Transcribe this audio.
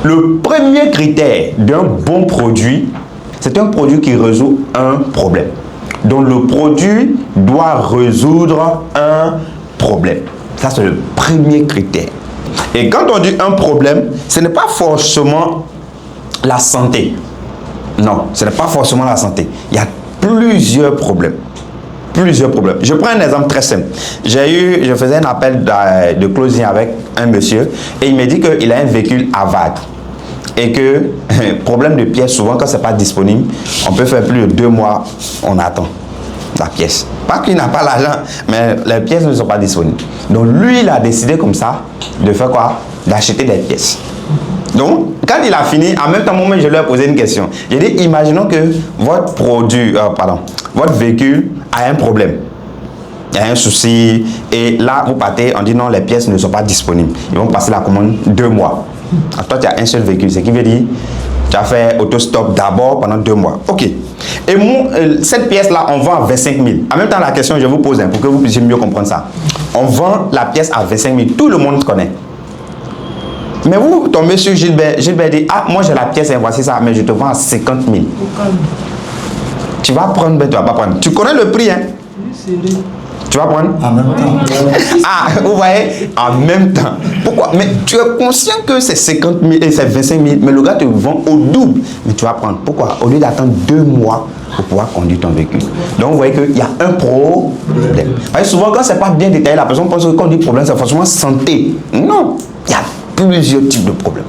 Le premier critère d'un bon produit, c'est un produit qui résout un problème. Donc le produit doit résoudre un problème. Ça, c'est le premier critère. Et quand on dit un problème, ce n'est pas forcément la santé. Non, ce n'est pas forcément la santé. Il y a plusieurs problèmes. Plusieurs problèmes. Je prends un exemple très simple. Je faisais un appel de closing avec un monsieur et il me dit qu'il a un véhicule avare. Et que, problème de pièces, souvent quand ce n'est pas disponible, on peut faire plus de 2 mois, on attend la pièce. Pas qu'il n'a pas l'argent, mais les pièces ne sont pas disponibles. Donc lui, il a décidé comme ça de faire quoi? D'acheter des pièces. Donc, quand il a fini, en même temps, moi, je lui ai posé une question. J'ai dit, imaginons que votre produit, votre véhicule a un problème. Il y a un souci, et là, vous partez, on dit non, les pièces ne sont pas disponibles. Ils vont passer la commande 2 mois. Alors, toi, tu as un seul véhicule, ce qui veut dire, tu as fait autostop d'abord pendant 2 mois. Ok. Et cette pièce-là, on vend à 25 000. En même temps, la question, je vous pose pour que vous puissiez mieux comprendre ça. On vend la pièce à 25 000. Tout le monde connaît. Mais vous tombez sur Gilbert. Gilbert dit, ah, moi j'ai la pièce et voici ça, mais je te vends à 50 000. Tu vas prendre, mais tu vas pas prendre. Tu connais le prix, hein? Tu vas prendre? En même temps. Ah, vous voyez? En même temps. Pourquoi? Mais tu es conscient que c'est 50 000 et c'est 25 000, mais le gars te vend au double. Mais tu vas prendre. Pourquoi? Au lieu d'attendre 2 mois pour pouvoir conduire ton véhicule. Donc vous voyez qu'il y a un problème. Et souvent, quand c'est pas bien détaillé, la personne pense que quand on dit problème, c'est forcément santé. Non. Il y a plusieurs types de problèmes.